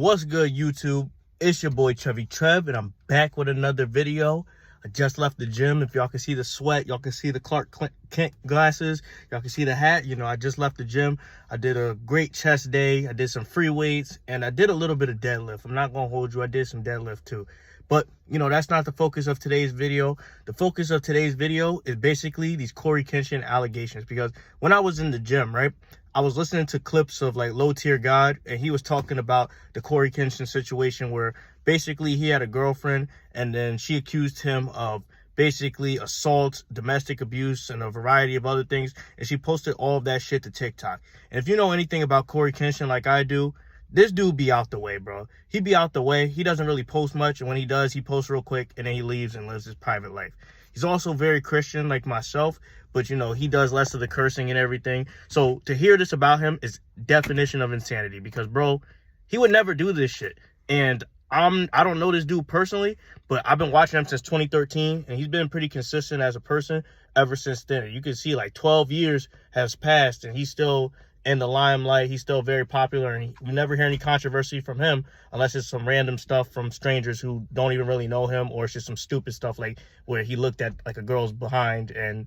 What's good, YouTube? It's your boy Chevy Trev, and I'm back with another video. I just left the gym. If y'all can see the sweat, y'all can see the Clark Kent glasses, y'all can see the hat. I just left the gym. I did a great chest day. I did some free weights, and I did a little bit of deadlift. I'm not gonna hold you. I did some deadlift too. But, that's not the focus of today's video. The focus of today's video is basically these Cory Kenshin allegations. Because when I was in the gym, right, I was listening to clips of like Low Tier God, and he was talking about the Cory Kenshin situation where basically he had a girlfriend and then she accused him of basically assault, domestic abuse, and a variety of other things. And she posted all of that shit to TikTok. And if you know anything about Cory Kenshin like I do, this dude be out the way, bro. He be out the way. He doesn't really post much. And when he does, he posts real quick and then he leaves and lives his private life. He's also very Christian like myself, but he does less of the cursing and everything. So to hear this about him is definition of insanity, because bro, he would never do this shit. And I don't know this dude personally, but I've been watching him since 2013, and he's been pretty consistent as a person ever since then. You can see like 12 years has passed and he's still in the limelight. He's still very popular, and you never hear any controversy from him unless it's some random stuff from strangers who don't even really know him, or it's just some stupid stuff like where he looked at like a girl's behind and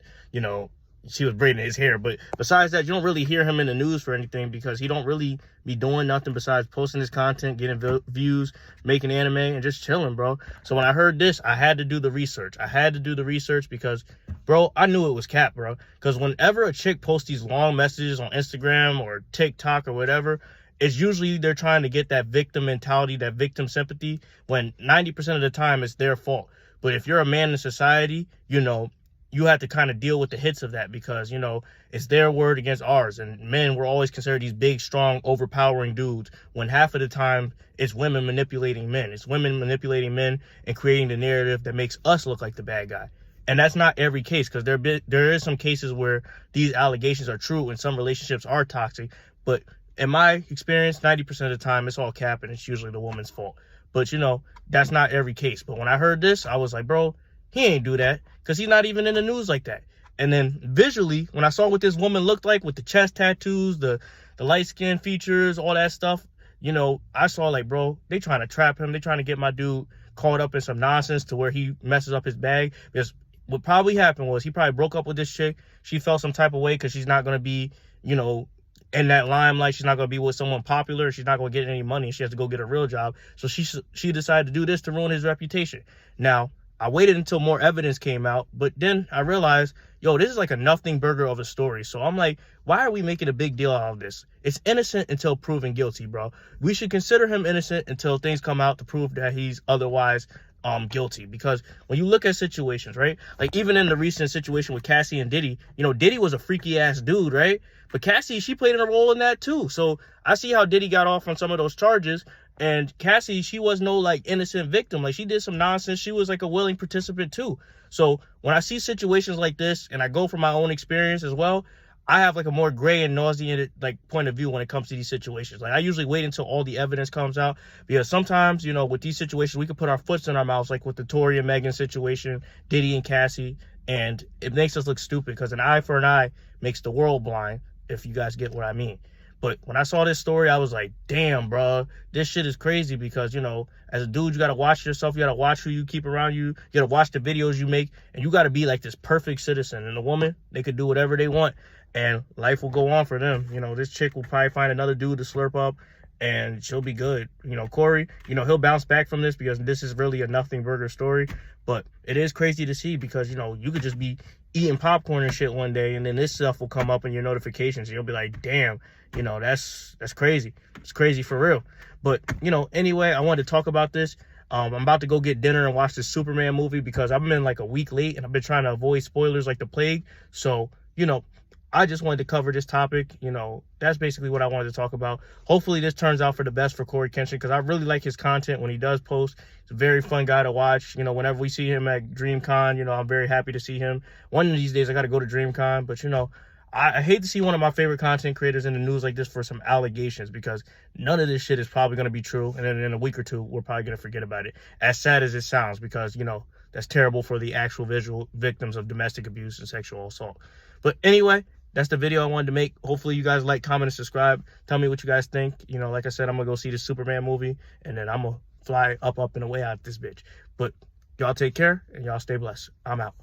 she was braiding his hair. But besides that, you don't really hear him in the news for anything, because he don't really be doing nothing besides posting his content, getting views, making anime, and just chilling, bro. So when I heard this, I had to do the research. Because, bro, I knew it was cap, bro. Because whenever a chick posts these long messages on Instagram or TikTok or whatever, it's usually they're trying to get that victim mentality, that victim sympathy, when 90% of the time it's their fault. But if you're a man in society, you have to kind of deal with the hits of that, because, it's their word against ours. And men were always considered these big, strong, overpowering dudes, when half of the time it's women manipulating men. It's women manipulating men and creating the narrative that makes us look like the bad guy. And that's not every case, because there is some cases where these allegations are true and some relationships are toxic. But in my experience, 90% of the time it's all cap, and it's usually the woman's fault. But, that's not every case. But when I heard this, I was like, bro, he ain't do that, because he's not even in the news like that. And then visually, when I saw what this woman looked like with the chest tattoos, the light skin features, all that stuff, I saw like, bro, they trying to trap him. They trying to get my dude caught up in some nonsense to where he messes up his bag. Because what probably happened was he probably broke up with this chick. She felt some type of way because she's not going to be, in that limelight. She's not going to be with someone popular. She's not going to get any money. She has to go get a real job. So she decided to do this to ruin his reputation. Now, I waited until more evidence came out, but then I realized, this is like a nothing burger of a story. So I'm like, why are we making a big deal out of this? It's innocent until proven guilty, bro. We should consider him innocent until things come out to prove that he's otherwise guilty. Because when you look at situations, right, like even in the recent situation with Cassie and Diddy, Diddy was a freaky ass dude, right? But Cassie, she played a role in that too. So I see how Diddy got off on some of those charges. And Cassie, she was no like innocent victim. Like, she did some nonsense. She was like a willing participant too. So when I see situations like this, and I go from my own experience as well, I have like a more gray and nauseated like point of view when it comes to these situations. Like, I usually wait until all the evidence comes out, because sometimes, with these situations, we could put our foots in our mouths, like with the Tory and Megan situation, Diddy and Cassie, and it makes us look stupid, because an eye for an eye makes the world blind, if you guys get what I mean. But when I saw this story, I was like, damn, bro, this shit is crazy, because, as a dude, you got to watch yourself. You got to watch who you keep around you. You got to watch the videos you make, and you got to be like this perfect citizen. And the woman, they could do whatever they want, and life will go on for them. This chick will probably find another dude to slurp up, and she'll be good. Cory, he'll bounce back from this, because this is really a nothing burger story. But it is crazy to see, because, you could just be eating popcorn and shit one day, and then this stuff will come up in your notifications, and you'll be like, damn, that's crazy. It's crazy for real. But, anyway, I wanted to talk about this. I'm about to go get dinner and watch this Superman movie, because I've been like a week late, and I've been trying to avoid spoilers like the plague. So, I just wanted to cover this topic. That's basically what I wanted to talk about. Hopefully this turns out for the best for Cory Kenshin, because I really like his content when he does post. He's a very fun guy to watch. Whenever we see him at DreamCon, I'm very happy to see him. One of these days I got to go to DreamCon, but, I hate to see one of my favorite content creators in the news like this for some allegations, because none of this shit is probably going to be true. And then in a week or two, we're probably going to forget about it. As sad as it sounds, because, that's terrible for the actual visual victims of domestic abuse and sexual assault. But anyway, that's the video I wanted to make. Hopefully you guys like, comment, and subscribe. Tell me what you guys think. You know, like I said, I'm gonna go see the Superman movie, and then I'm gonna fly up and away out this bitch. But y'all take care, and y'all stay blessed. I'm out.